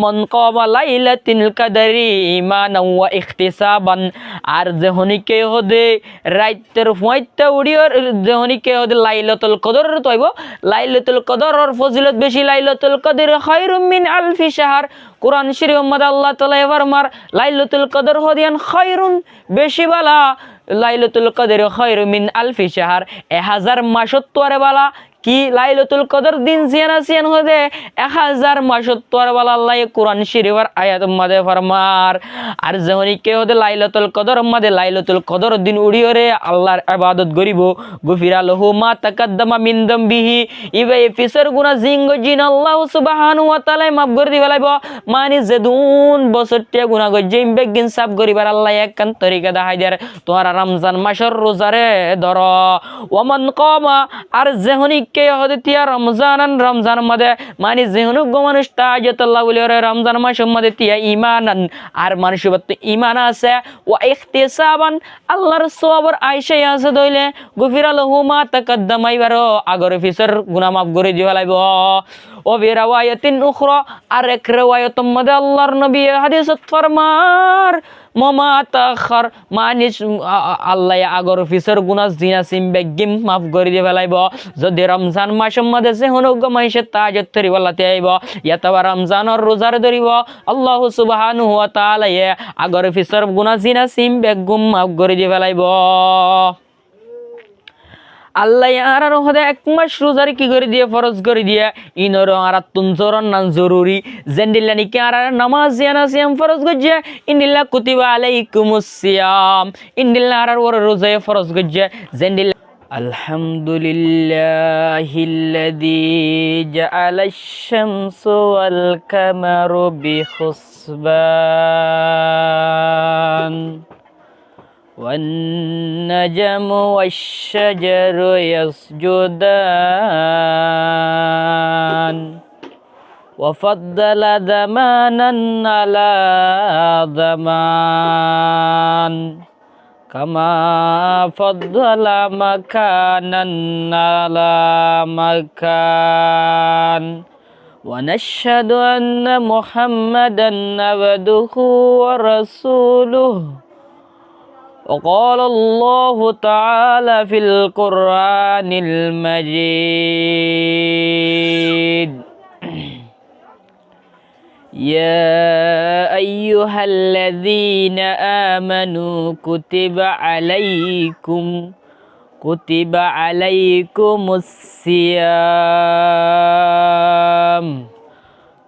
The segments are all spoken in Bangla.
মান কামা লাইলাতুল কদরি ঈমানান ওয়া ইখতিসাবান আর যেহনিকে হদে রাইতের ফুয়াইতা উড়িয়র যেহনিকে হদে লাইলাতুল কদর তৈব লাইলাতুল কদরের ফজিলত বেশি লাইলাতুল কদর খায়রুম মিন আলফি শাহর কুরআন শরীফ মধ্যে আল্লাহ তাআলা ফরমার লাইলাতুল কদর হদিয়ান খায়রুন বেশি বালা লাইলাতুল কদর খায়রুম মিন আলফি শাহর 1000 মাসত তোরে বালা কি লাইলাতুল কদর দিন সিয়ান হদে 1000 মাসত তোরে বালা আল্লাহ কুরআন শরীফের আয়াত মধ্যে ফরমার আর যেহনিকে হদে লাইলাতুল কদর মধ্যে লাইলাতুল কদর দিন উড়িয়রে আল্লাহর ইবাদত করিব গুফিরা লাহু মা তাকাদ্দামা মিন দামবিহি ইবে ফিসর গুনাহ জিঙ্গ জিন আল্লাহ সুবহানাহু ওয়া তাআলা মাফ করে দিবা লাইব মানে যেদুন বছরতে গুনাহ গজে বেগিন সাফ করিবার আল্লাহ একখান তরিকা দেখাই দেয় তোরা রমজান মাসের রোজারে ধর ওমান কামা আর যেহনিকে হদে তিয়া রমজান মধ্যে মানে যেহনু মানুষ তাজাতুল্লাহ বলে রমজান মাসের মধ্যে তিয়া ঈমানান আর মানুষের ঈমান আছে ওয়া ইখতিসাবান আল্লাহর সওয়াবর আইসা আছে দইলে গুফিরা লাহু মা তাকাদ্দামা ইবারো আগর ফিসর গুনাহ মাফ করে দিবা লাইব ও বিরাওয়ায়াতিন উখরা আর এক riwayat মধ্যে আল্লাহর নবী হাদিসত ফরমার মামা তাখার মানে আল্লাহ আগর ফিসর গুনাহ জিনা সিম বেগিম মাফ করে দিবা লাইব যদি রমজান মাসের মধ্যে সে হনুগ মাইসে তাজাত ধরিবালাতে আইব ইয়াতবা রমজানের রোজার ধরিব আল্লাহ সুবহানাহু ওয়া তাআলা আগর ফিসর গুনাহ জিনা সিম বেগিম মাফ করে দিবা লাইব আল্লাহ আর হদে এক মাস রোজার কি করে দিয়ে ফরজ করে দিয়ে ইনর আর তুনজরন নান জরুরি জেন্ডিল্লা নিকে আর নামাজ জিয়ানা সিয়াম ফরজ গজে ইন্দিল্লা কুতিবা আলাইকুমুস সিয়াম ইন্দিল্লা আর ওর রোজা ফরজ গজে জেন্ডিল্লা আলহামদুলিল্লাহিল্লাযী জাআলাশ শামসু ওয়াল কামারু বিহুসবান والنجم والشجر يسجدان وفضل زمانا على زمان كما فضل مكانا على مكان ونشهد أن محمدا عبده ورسوله وقال الله تعالى في القرآن المجيد يا أيها الذين آمنوا كتب عليكم الصيام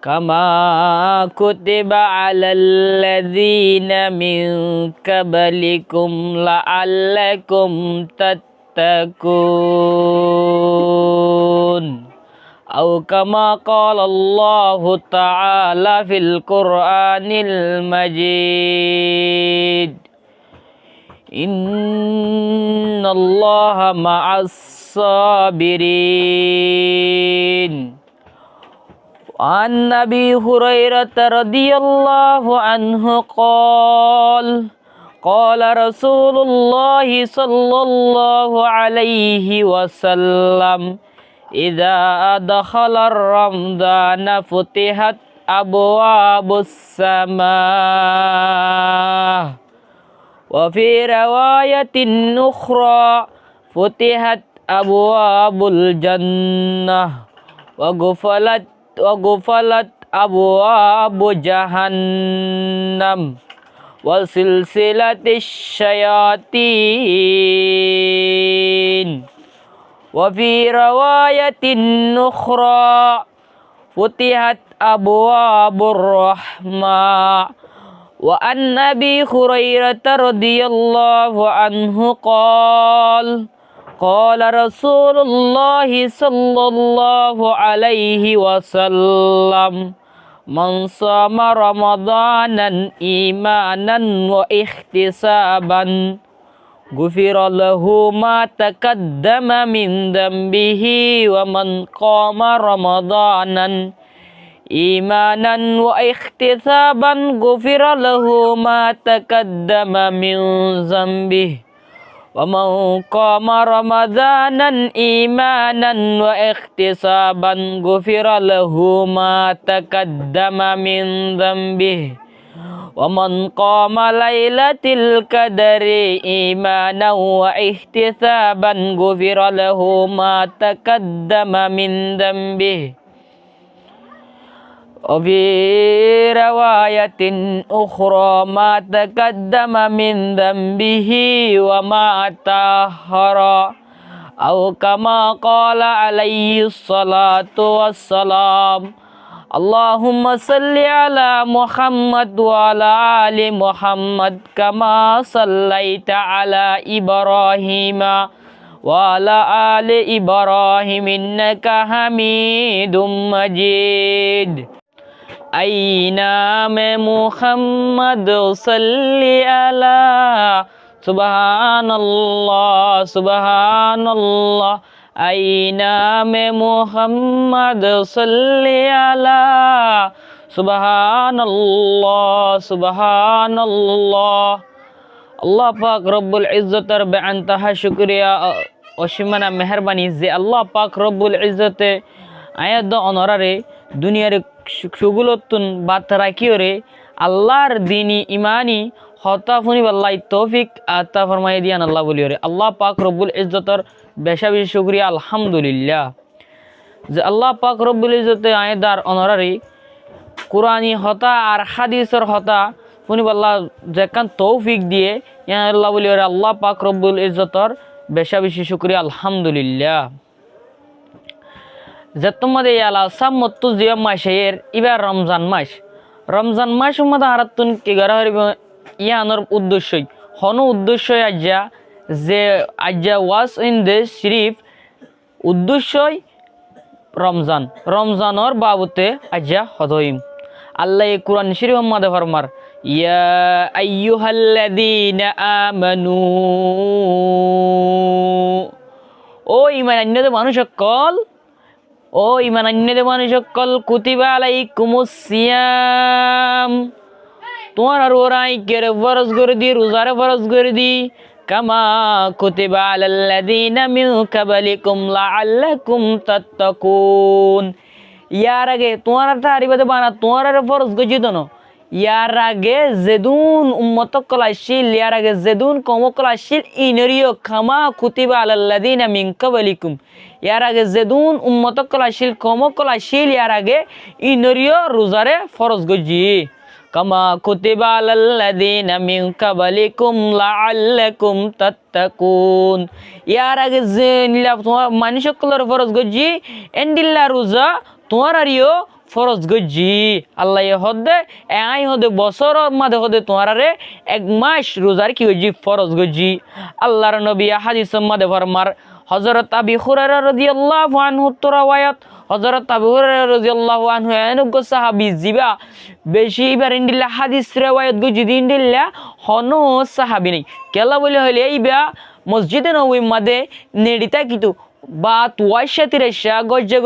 كما كتب على الذين من قبلكم لعلكم تتقون أو كما قال الله تعالى في القرآن المجيد إن الله مع الصابرين عن أبي هريرة رضي الله عنه قال رسول الله صلى الله عليه وسلم إذا دخل رمضان فتحت أبواب السماء وفي رواية أخرى فتحت أبواب الجنة وقفلت أبواب جهنم وسلسلة الشياطين وفي رواية أخرى فتحت أبواب الرحمة وعن أبي هريرة رضي الله عنه قال رسول الله صلى الله عليه وسلم من صام رمضانا إيمانا واحتسابا غفر له ما تقدم من ذنبه ومن قام رمضانا إيمانا واحتسابا غفر له ما تقدم من ذنبه ومن قام رمضانا إيمانا واحتسابا غفر له ما تقدم من ذنبه ومن قام ليلة القدر إيمانا واحتسابا غفر له ما تقدم من ذنبه وفي رواية أخرى ما تقدم من ذنبه وما تأخر أو كما قال عليه الصلاة والسلام اللهم صل على محمد وعلى آل محمد كما صليت على إبراهيم وعلى آل إبراهيم إنك حميد مجيد أي نام محمد صل على سبحان الله أي نام محمد صل على سبحان الله আল্লাহ পাক রব্বুল ইজ্জতের বেআনতাহা শুকরিয়া অসীমানা মেহরবানি যে আল্লাহ পাক রব্বুল ইজ্জতে আয়াত অনরারে দুনিয়ার সুগুলতুন বাত রাখিওরে আল্লাহর দিনী ইমানি হতা ফুনি আল্লাহ তৌফিক আতা ফরমাই দিয়ান আল্লাহ বলিওরে আল্লাহ পাক রব্বুল ইজ্জতের বেশা বেশি শুকরিয়া আলহামদুলিল্লাহ যে আল্লাহ পাক রব্বুল ইজ্জতে আয়াদার অনরারে কুরআনি হতা আর হাদিসের হতা ফুনি আল্লাহ যেকান তৌফিক দিয়ে ইয়া আল্লাহ বলিওরে আল্লাহ পাক রব্বুল ইজ্জতের বেশা বেশি শুকরিয়া আলহামদুলিল্লাহ যে তোমাদের ইয়ালা সামত্তু জিয়া মাসের এবার রমজান মাস মধ্যে আরাতুন কি গরা হরিব ইয়ানোর উদ্দেশ্যই হনো উদ্দেশ্যই আজ্জা যে আজ্জা ওয়াস ইন দ্য শরীফ উদ্দেশ্যই রমজানর বাবতে আজ্জা হদইম আল্লাহ কুরআন শরীফ মধ্যে ফরমার ইয়া আইয়ুহাল্লাযীনা আমানু ও ঈমানদার মানুষ সকল ও ঈমানদার মানুষ সকল কুতিবা আলাইকুমুস সিয়াম তোমার আর ওরাই কেরে ফরজ করে দি রোজারে ফরজ করে দি কামা কুতিবা আলাল্লাযীনা মিন ক্বাবলিকুম লাআল্লাকুম তাত্তাকুন ইয়ার আগে তোমার তারিবাদে বানা তোমার আর ফরজ গজি দনো ইয়ার আগে জেদুন উম্মতকল আসিল ইয়ার আগে জেদুন কমকল আসিল ইনরিও কামা কুতিবা আলাল্লাযীনা মিন ক্বাবলিকুম ইয়ার আগে জেদুন উম্মতকল আসিল কমকল আসিল ইয়ার আগে ইনরিও রোজারে ফরজ গজি কামা কুতিবা আলাল্লাযীনা মিন ক্বাবলিকুম লাআল্লাকুম তাত্তাকুন ইয়ার আগে যে নিলা তোমার মানুষ সকলের ফরজ গজি এন্ডিল্লা রোজা তোমার আরিও ফরজ গজি আল্লাহ হদে আই হদে বছর মাঝে হদে তোমারে এক মাস রোজার কি গজি ফরজ গজি আল্লাহর নবী হাদিস মাঝে ফরমার হযরত আবি হুরায়রা রাদিয়াল্লাহু আনহু রাওয়ায়াত হযরত আবু হুরায়রা রাদিয়াল্লাহু আনহু এনগ সাহাবী জিবা বেশি ইবার ইন্দিল্লা হাদিস রাওয়ায়াত গজি দিন্দিল্লা হনো সাহাবী নেই কেলা বলে হইলে এইবা মসজিদে নববী মাঝে নেড়িতা কিতু বা তুয়াশা তিরাশা গজ্জে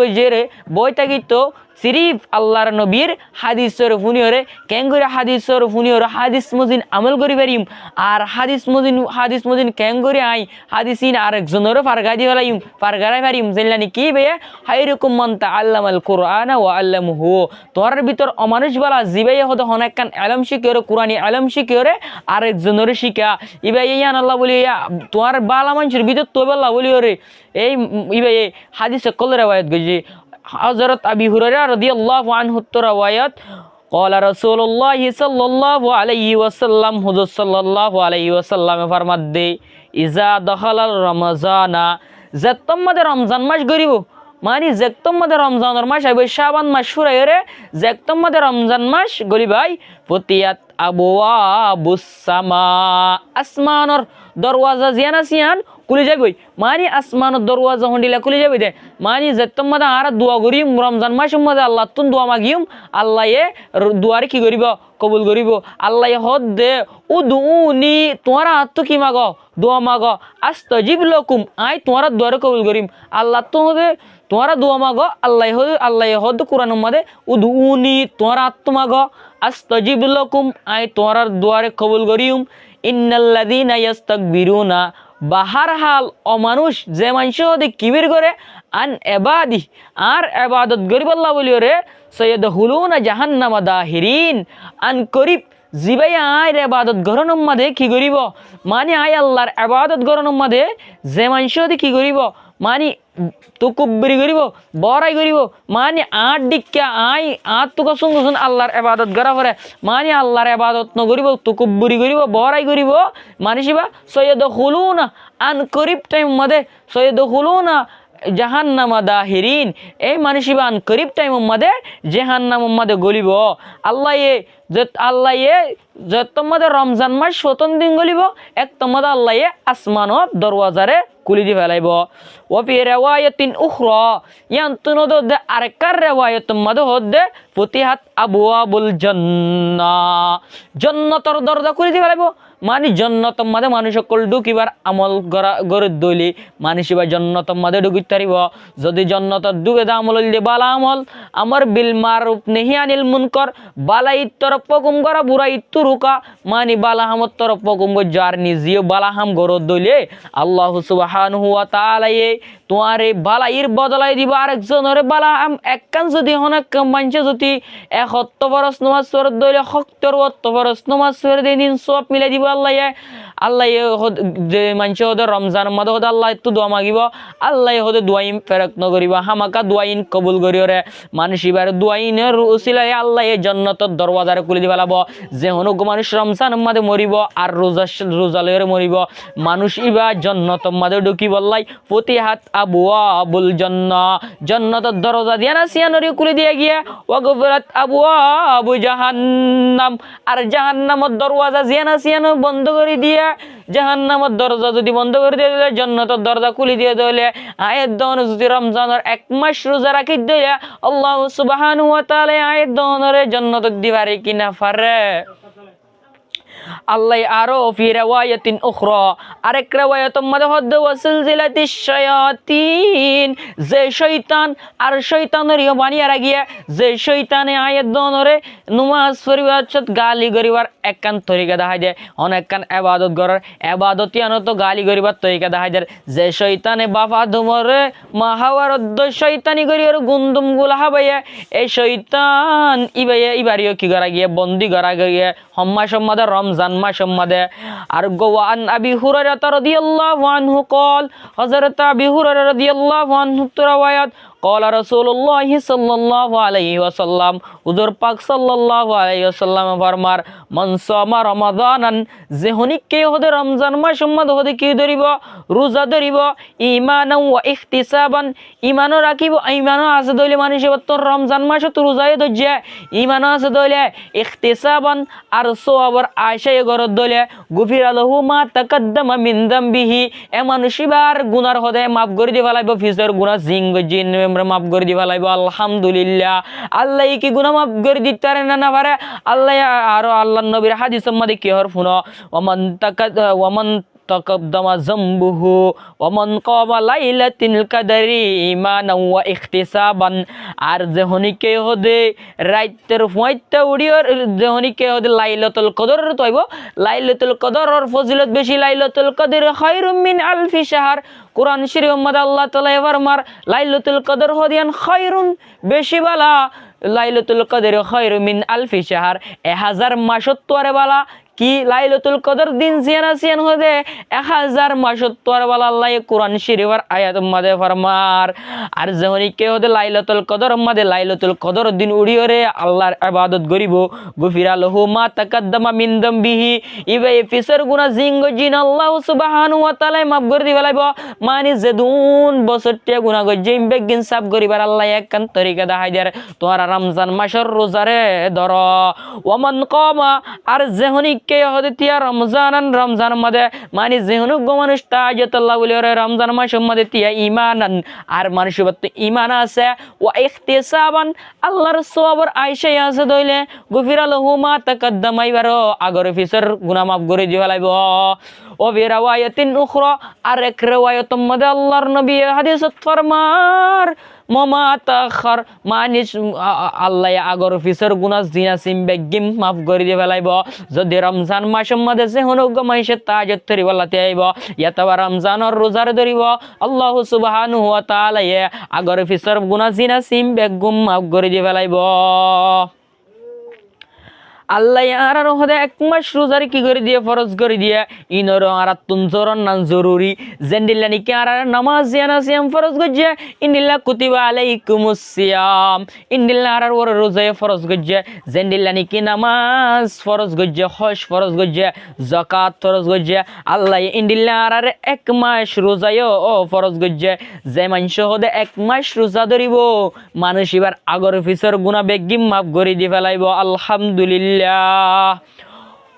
বইতা কিতো সিরিফ আল্লাহর নবীর হাদিসের ফুনিয়রে কেন করে হাদিসের ফুনিয়রে হাদিস মজিন আমল করি পারিম আর হাদিস মজিন কেন করে আই হাদিসিন আর একজনেরও ফারগা দি হলাইম ফারগারাই পারিম জানলানি কি বে হাইরকুম মান তাআল্লামাল কুরআন ওয়া আল্লামহু তোর ভিতর অমানুষ বলা জিবাই হদে হনাকান ইলম শিকিরে কুরআনি ইলম শিকিরে আর একজনের শিকা ইবাই ইয়ান আল্লাহ বলি তোর বালা মানুষের ভিতর তো আল্লাহ বলি ওরে এই ইবাই হাদিসে কল riwayat গজি হযরত আবি হুরায়রা রাদিয়াল্লাহু আনহু রাওয়ায়াত ক্বালা রাসূলুল্লাহ সাল্লাল্লাহু আলাইহি ওয়াসাল্লাম হুজুর সাল্লাল্লাহু আলাইহি ওয়াসাল্লাম ফরমাদে ইজা দখালাল রমজানা যতমদে রমজান মাস গরিব মানে যতমদে রমজানের মাস আইবে শাবান মাস ফুরাইরে যতমদে রমজান মাস গরিবাই ফতিয়াত আবওয়াবুস সামা আসমানর দরওয়াজা জিয়ানাসিয়ান খুলে যাবে মানে আসমানের দরওয়াজা হন্ডিলা খুলে যাবে দে মানে যেতম মধ্যে আর দোয়া করিম রমজান মাসের মধ্যে আল্লাহ তুন দোয়া মাগিম আল্লাহ এ দুয়ারে কি করিব কবুল করিব আল্লাহ হদ দে উদুনি তোমার হাত কি মাগ দোয়া মাগ আস্তাজিব লাকুম আই তোমার দুয়ারে কবুল করিম আল্লাহ তো দে তোমার দোয়া মাগ আল্লাহ হদ কোরআনের মধ্যে উদুনি তোমার হাত মাগ আস্তাজিব লাকুম আই তোমার দুয়ারে কবুল করিম ইন্নাল্লাযীনা ইস্তাকবিরুনা বাহার হাল অমানুষ যে মানুষ হতে কিবির করে আন এবাদি আর এবাদত গরিব আল্লাহ বলিও রে সৈয়দ হুলুনা জাহান্নামা দাহিরিন আন করিব জিবাই আয় এবাদত গরনের মাঝে কি করিব মানে আয় আল্লাহর এবাদত গরনের মাঝে যে মানুষ হতে কি করিব মানে তুকুব্বরি করিব বড়াই করিব মানে আট দিকা আই আট তুকা শুন আল্লাহর এবাদত গড়া পরে মানে আল্লাহর এবাদত নগরিব তুকুব্বরি করিব বড়াই করিব মানে শিবা সৈয়দ হুলুনা আন করিব টাইম মাঝে সৈয়দ হুলুনা জাহান্নামা দাহিরিন এই মানুষিবা আন করিব টাইম মাঝে জাহান্নাম মাঝে গলিব আল্লাহ যে তোমাদের রমজান মাস 17 দিন গলিব এক তোমাদের আল্লাহ আসমানত দরওয়াজারে খুলি দি ফেলাইব ওফি রেওয়ায়তিন উখরা ইয়ান্তুনদ আরেকার রেওয়ায়ত মাঝে হদ্দে ফুতিহাত আবওয়াবুল জান্নাহ জান্নাতের দরজা খুলি দি ফেলাইব মানে জান্নাতের মাঝে মানুষ সকল ঢুকিবার আমল গড়ে দইলি মানুষ এবার জান্নাতের মাঝে ঢুকিতে পারিব যদি জান্নাতের ঢুকে দা আমল হইলে বালা আমল আমার বিল মারুফ নেহি আনিল মুনকার বালাই তরফ হুকুম করা বুড়াই তুরুকা মানে বালা হামত তরফ হুকুম যার নিজেও বালা হাম গড়ে দইলে আল্লাহ সুবহানাহু ওয়া তাআলা তোমারে বালাইর বদলাই দিব আরেকজনের বালা হাম একখান যদি হনক মানছে যদি 71 বরস নামাজ পড়ে দইলে 70 বরস নামাজ পড়ে দিন সব মিলাই দিব আল্লাহ যে মানুষ হতে রমজান মাদে হতে আল্লাহ একটু দোয়া মাগিব আল্লাহ হতে দোয়াইন ফেরক নকরিব হামাকা দোয়াইন কবুল করিওরে মানুষ এবার দোয়াইনের উসিলাই আল্লাহ জান্নাতের দরওয়াজারে খুলে দি ফেলাব যে হনুক মানুষ রমজান মাদে মরিব আর রোজা লইরে মরিব মানুষ এবার জান্নাতের মাদে ঢুকিব আল্লাহ ফতিহাত আবওয়াবুল জান্নাহ জান্নাতের দরজা দিয়া না সিয়ানরি খুলে দিয়ে গিয়া ওয়াগফিরাত আবওয়াবু জাহান্নাম আর জাহান্নামের দরওয়াজা জিয়ানা সিয়ানো বন্ধ করে দিয়া জাহান্নামের দরজা যদি বন্ধ করে দিয়ে দিলে জান্নাতের দরজা খুলে দিয়ে দিলে আয়ের দন যদি রমজানের 1 মাস রোজা রাখি দিলে আল্লাহ সুবহানাহু ওয়া তাআলা আয়ের দনরে জান্নাত দিবারে কিনা পারে আল্লাহ আরো ফি রিওয়ায়াতিন উখরা আরেক রিওয়ায়াতের মধ্যে হদ্দ ওয়াসিলজিলাতিশ শায়াতিন যে শয়তান আর শয়তানের বানিয়ে রাখিয়া যে শয়তানে আয়াত দনরে নামাজ পড়িবার সাথে গালি করিবার একখান তরিকা দেখাই দেয় অনেকখান ইবাদত করার ইবাদতই আনত গালি করিবার তরিকা দেখাই দেয় যে শয়তানে বাফা ধমরে মাহাওয়ারদ্দ শয়তানি করিয়ার গুন্দুম গুলা হাবাইয়া এই শয়তান ইবারিও কি করা গিয়ে বন্দি করা গিয়ে হম্মা সম্মাদে রমজান মাস সম্মাদে আর গোয়ান আবি হুরায়রা রাদিয়াল্লাহু আনহু قال হযরত আবি হুরায়রা রাদিয়াল্লাহু আনহু রাওয়ায়াত قال رسول الله صلى الله عليه وسلم হুজুর পাক সাল্লাল্লাহু আলাইহি ওয়াসাল্লাম ফরমার মান সামা রমাদানান যে হনিকে হদে রমজান মাস সম্মাদ হদে কি ধরিব রোজা ধরিব ঈমানান ওয়া ইহতিসাবান ঈমানও রাখিব ঈমানও আছে দইলে মানুষ তো রমজান মাসে তো রোজায় ধরছে ঈমানও আছে দইলে ইহতিসাবান আর সওয়াবর আশায় গরদ দইলে গুফিরা লাহু মা তাকাদ্দামা মিন যামবিহি এ মানুষিবার গুনার হদে মাফ করে দি ফেলাইব ফিসের গুনাহ জিঙ্গ জিন আমরা মাফ করে দি ফেলাইব আলহামদুলিল্লাহ আল্লাহ কি গুনাহ মাফ করে দিতে পারে না পারে আল্লাহ আর আল্লাহর নবীর হাদিসের মধ্যে কি হর শুনো ওয়ামান তাকাদ্দামা যামবুহু ওয়ামান কামা লাইলাতুল কদরি ঈমানান ওয়া ইহতিসাবান আর যে হনিকে হদে রাইতের পয়টা উড়িয়র যে হনিকে হদে লাইলাতুল কদর তইব লাইলাতুল কদরের ফজিলত বেশি লাইলাতুল কদর খায়রুম মিন আলফি শাহর কুরআন শরীফের মধ্যে আল্লাহ তাআলা ফরমার লাইলাতুল কদর হদিয়ান খায়রুন বেশি বালা লাইলাতুল কদর খায়রুম মিন আলফি শাহর 1000 মাসত তোরে বালা কি লাইলাতুল কদর দিন সিয়ান হদে 1000 মাসত তোরে বালা আল্লাহ কুরআন শরীফের আয়াত মধ্যে ফরমার আর যখনই হদে লাইলাতুল কদর মধ্যে লাইলাতুল কদর দিন উড়িয়রে আল্লাহর ইবাদত করিব গফিরা লাহু মা তাকাদ্দামা মিন যামবিহি ইবাই ফিসর গুনাহ জিঙ্গ জিন আল্লাহ সুবহানাহু ওয়া তাআলা মাফ করে দি ফেলাইব মানে যেদুন বছরতে গুনাহ গজে বেগিন সাফ করিবার আল্লাহ একখান তরিকা দেখাই দেয় তোরা রমজান মাসের রোজারে ধর ওয়ামান কামা আর যেহনি কে হদে তিয়া রমজান মধ্যে মানে যেহনু মানুষ তাজাতুল্লাহ বলি রমজান মাসের মধ্যে তিয়া ঈমানান আর মানুষের ঈমান আছে ওয়া ইহতিসাবান আল্লাহর সওয়াবর আশায় আছে দইলে গফিরা লাহু মা তাকাদ্দামা ইবারো আগর ফিসর গুনাহ মাফ করে দি ফেলাইব ও বি রিওয়ায়াতিন উখরা আর এক রিওয়ায়াতের মধ্যে আল্লাহর নবী হাদিসত ফরমার মমা তাখার মানিস আল্লাহ আগর ফিসর গুনাহ জিনা সিম বেগিম মাফ করে দিয়ে ফেলাইব যদি রমজান মাসের মধ্যে সে হনুগ মাইসে তাজত ধরিব লাতে আইব ইয়াতবা রমজানের রোজার ধরিব আল্লাহ সুবহানাহু ওয়া তাআলা আগর ফিসর গুনাহ জিনা সিম বেগিম মাফ করে দিয়ে ফেলাইব আল্লাহ আর হদে এক মাস রোজার কি করে দিয়ে ফরজ করে দিয়ে ইনর আর তুনজরন নান জরুরি জেন্ডিল্লা নি কি আর নামাজ জিয়ানা সিয়াম ফরজ গজ্জে ইন্দিল্লা কুতিবা আলাইকুমুস সিয়াম ইন্দিল্লা আর ওর রোজা ফরজ গজ্জে জেন্ডিল্লা নি কি নামাজ ফরজ গজ্জে হজ ফরজ গজ্জে যাকাত ফরজ গজ্জে আল্লাহ ইন্দিল্লা আর এক মাস রোজায় ও ফরজ গজ্জে যে মানুষ হদে এক মাস রোজা ধরিব মানুষ এবার আগর ফিসর গুনাহ বেগিম মাফ করে দি ফেলাইব আলহামদুলিল্লাহ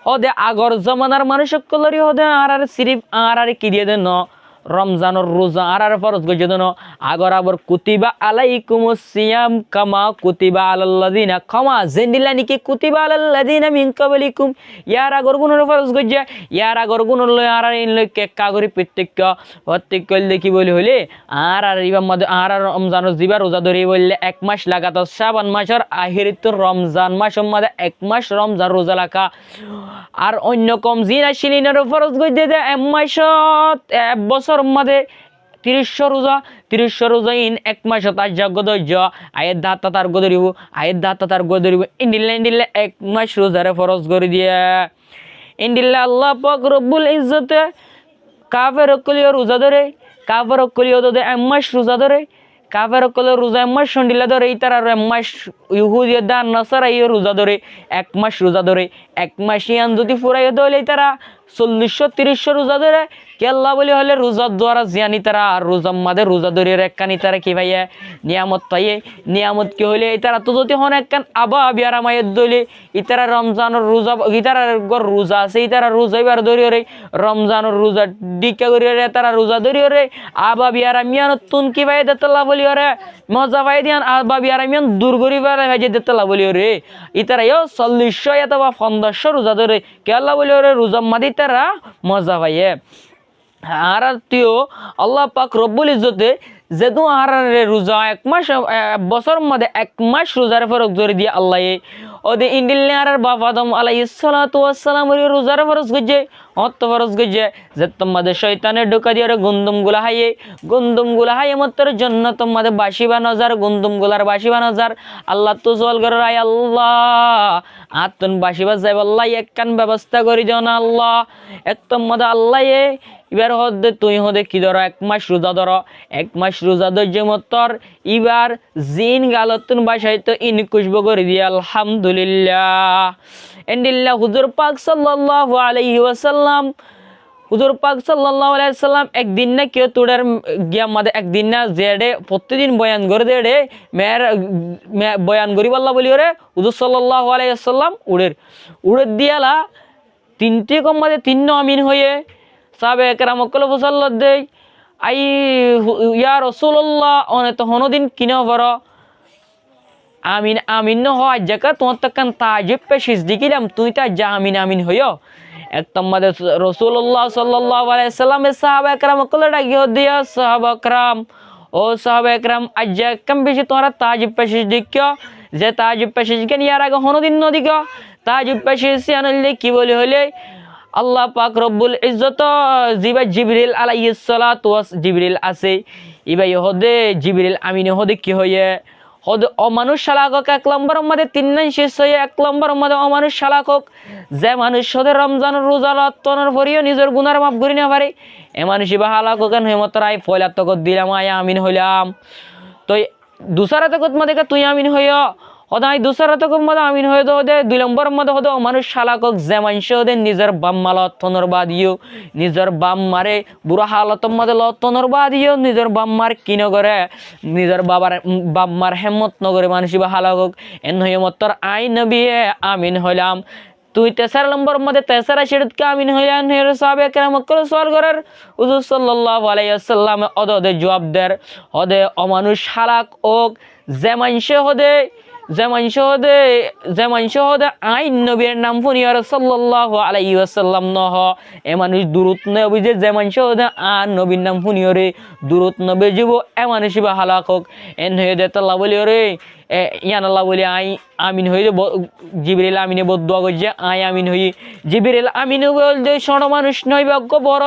ওদে আগর জমানার মানুষ সকলেরই ওদে আর সিরিফ আর কি দিয়ে দেন রমজানের রোজা আর ফরজ গজে দেন আগর আবার কুতিবা আলাইকুমুস সিয়াম কামা কুতিবা আলাল্লাযিনা কামা জেন্দিলা নিকি কুতিবা আলাল্লাযিনা মিন ক্বাবলিকুম ইয়ার আগর গুণের ফরজ গজে ইয়ার আগর গুণ লয় আর ইন লয় কে কাগরি প্রত্যেক দেখি বলি হইলে আর ইবার মধ্যে আর রমজানের জিবা রোজা ধরে বললে এক মাস লাগাতার শাবান মাসের আখিরিত রমজান মাসের মধ্যে এক মাস রমজান রোজা লাগা আর অন্য কম জিনা শিলিনের ফরজ গজে দে এক মাসত এক বছর মধ্যে ৩০ রোজা ইন এক মাস তার যজ্ঞ ধৈর্য আয়ের ধাত্তা তার গদরিব ইন্ডিল্লা এক মাস রোজারে ফরজ করে দিয়ে ইন্ডিল্লা আল্লাহ পাক রব্বুল ইজ্জতে কাফের কলিও রোজা ধরে কাফের কলিও তো এক মাস রোজা ধরে কাফের কলে রোজা এক মাস সন্ডিলা ধরে এই তারা এক মাস ইহুদিয়া দান নাসারা ইয়ে রোজা ধরে এক মাস রোজা ধরে এক মাস ইয়ান যদি ফুরাইয়া দলে তারা ৪০-৩০ রোজা ধরে কেল্লা বলি হলে রোজার দ্বারা জিয়ানি তারা আর রোজার মাঝে রোজা ধরে একখানি তারা কি ভাইয়া নিয়ামত পাইয়ে নিয়ামত কি হইলে ইতারা তো যদি হন একখান আবা বিয়ারা মায়ের দলে ইতারা রমজানের রোজা ইতারা রোজা আছে ইতারা রোজা এবার ধরিও রে রমজানের রোজা ডিকা করিও রে তারা রোজা ধরিও রে আবা বিয়ারা মিয়ান তুন কি ভাই দেতলা বলিও রে মজা ভাই দিয়ান আবা বিয়ারা মিয়ান দূর করি ভাই যে দেতলা বলিও রে ইতারা ৪০ অথবা ১৫০ রোজা ধরে কেল্লা বলিও রে রোজার মাঝে তারা মজা পাইয়ে আর তিও আল্লাহ পাক রব্বুল ইজ্জতে যেহেতু আর রোজা এক মাস বছর মধ্যে এক মাস রোজার ফরক ধরে দিয়ে আল্লাহ ওদের ইন্ডিল্লা আর বাপ আদম আলাইহিস সালাতু ওয়াস সালাম রোজার ফরজ গজে অত ফরজ গজে যে তোমাদের শয়তানে ঢোকা দিয়ে গন্দম গুলা হাইয়ে মত্তর জন্য তোমাদের বাসিবা নজার গন্দম গুলার বাসিবা নজার আল্লাহ তো জল করে রায় আল্লাহ আতন বাসিবা যাই আল্লাহ এক কান ব্যবস্থা করে দিও না আল্লাহ এক তোমাদের আল্লাহ এবার হদে তুই হদে কি ধরো এক মাস রোজা ধরো এক মাস রোজা ধৈর্য মতর এবার জিন গালতুন বাসায় তো ইন কুশব করে দিয়ে আলহামদুলিল্লাহ এন্ডিল্লাহ হুজুর পাক সাল্লাল্লাহু আলাইহি ওয়াসাল্লাম হুজুর পাক সাল্লাল্লাহু আলাইহি ওয়াসাল্লাম একদিন না কেউ তোড়ার গিয়া মাদে একদিন না জেডে প্রতিদিন বয়ান করে দেড়ে মেয়ের বয়ান করি আল্লাহ বলি রে হুজুর সাল্লাল্লাহু আলাইহি ওয়াসাল্লাম উড়ে দিয়ালা তিনটে কম মাদে তিন আমিন হয়ে সাহাবে একরাম কল ফসাল্লাত দেই আই ইয়া রাসূলুল্লাহ অনে তো হনদিন কিনা বড় আমিন আমিন ন হয় জাকা তোমার তখন তাজিব পে সিজদি কিলাম তুই তা যা আমিন আমিন হইও একদম মাদে রাসূলুল্লাহ সাল্লাল্লাহু আলাইহি সাল্লামের সাহাবা একরাম কল ডাকি দিয়া সাহাবা একরাম ও সাহাবা একরাম আজ্জা কম বেশি তোরা তাজিব পে সিজদি কিয়া যে তাজিব পে সিজদি কেন ইয়ার আগে হনদিন নদি কিয়া তাজিব পে সিজদি আনলে কি বলি হলে আল্লাহ পাক রব্বুল ইজ্জত জিবা জিবরিল আলাইহিস সালাতু ওয়াস জিবরিল আছে ইবা হদে জিবরিল আমিন হদে কি হয়ে হদে অমানুষ শালাকক এক নম্বর মধ্যে তিন নাই শেষ হয়ে এক নম্বর মধ্যে অমানুষ শালাকক যে মানুষ হদে রমজান রোজা রতনের পরিও নিজের গুনার মাফ করি না পারে এ মানুষ ইবা হালাকক কেন হেমত রাই ফয়লা তকত দিলাম আয়া আমিন হইলাম তো দুসারা তকত মধ্যে তুই আমিন হইয়া হদাই দুসারা তকত মধ্যে আমিন হয়ে দে দুই নম্বর মধ্যে হদে মানুষ শালাকক যে মানুষ হদে নিজের বাম মালত তনর বাদিও নিজের বাম মারে বুড়া হালতর মধ্যে লতনর বাদিও নিজের বাম মার কিন করে নিজের বাবার বাম মার হেমত নগরে মানুষ বা হালাকক এন হয়ে মত্তর আই নবী আমিন হইলাম তুই ৩ নম্বর মধ্যে ৩ শিরতকে আমিন হইলাম হের সাহাবে কেরাম কল সওয়াল করার হুজুর সাল্লাল্লাহু আলাইহি ওয়াসাল্লাম ওদে জবাব দের হদে অমানুষ হালাক ওক যে মানুষ হদে যে মানুষ হদে আইন নবীর নাম ফুনিয়ার সাল্লাল্লাহু আলাইহি ওয়াসাল্লাম নহ এ মানুষ দুরুত নবী যে মানুষ হদে আর নবীর নাম ফুনিয়রে দুরুত নবী জীব এ মানুষ বা হালাক হোক এন হয়ে দে তাল্লাহ বলি রে ইয়ান আল্লাহ বলি আমিন হয়ে জিবরিল আমিনে বদুয়া করছে আমিন হই জিবরিল আমিন বলতে ছোট মানুষ নয় ভাগ্য বড়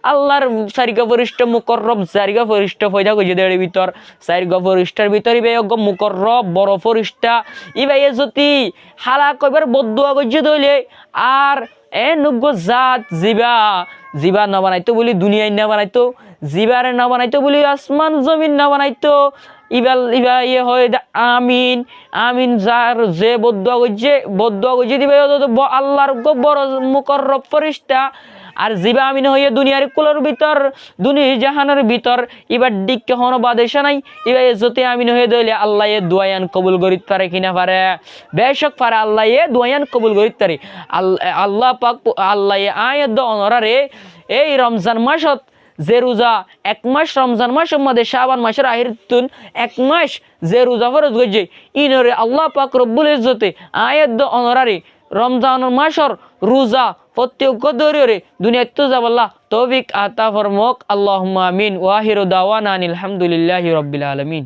আল্লাহর সারিগা ফরিষ্ঠ মুকররব সারিগা ফরিষ্ঠ ফয়দা করছে দেড় ভিতর সারিগা ফরিষ্ঠের ভিতর ইবাইজ্ঞ মুকররব বড় ফরিষ্ঠা ইবাই যদি হালা কইবার বদুয়া করছে দইলে আর নুগ্য জাত জিবা না বানাইতো বলি দুনিয়ায় না বানাইতো জিবারে না বানাইতো বলি আসমান জমিন না বানাইতো ইবা ইয়ে হয় আমিন আমিন যার যে বদুয়া করছে দিবে আল্লাহর বড় মুকররব ফরিষ্ঠা আর জিবা আমিন হইয়া দুনিয়ার কুলের ভিতর দুনিয়া জাহানের ভিতর এবার দিক কখনো বাদেশা নাই এবার যদি আমিন হয়ে দইলে আল্লাহ এ দোয়ায়ান কবুল করিতে পারে কিনা পারে বেশক পারে আল্লাহ এ দোয়ায়ান কবুল করিতে পারে আল্লাহ পাক আল্লাহ এ আয়াত অনরারে এই রমজান মাসত যে রোজা এক মাস রমজান মাসের মধ্যে শাবান মাসের আহির তুন এক মাস যে রোজা ফরজ করছে ইনরে আল্লাহ পাক রব্বুল ইজ্জতে আয়াত অনরারে রমজান মাসর রোজা প্রত্যেক দরিয়রে দুনিয়াত তো যাবাল্লাহ তৌফিক আতা ফরমক আল্লাহুম্মা আমিন ওয়া আখিরু দাওয়ানা আলহামদুলিল্লাহি রাব্বিল আলামিন।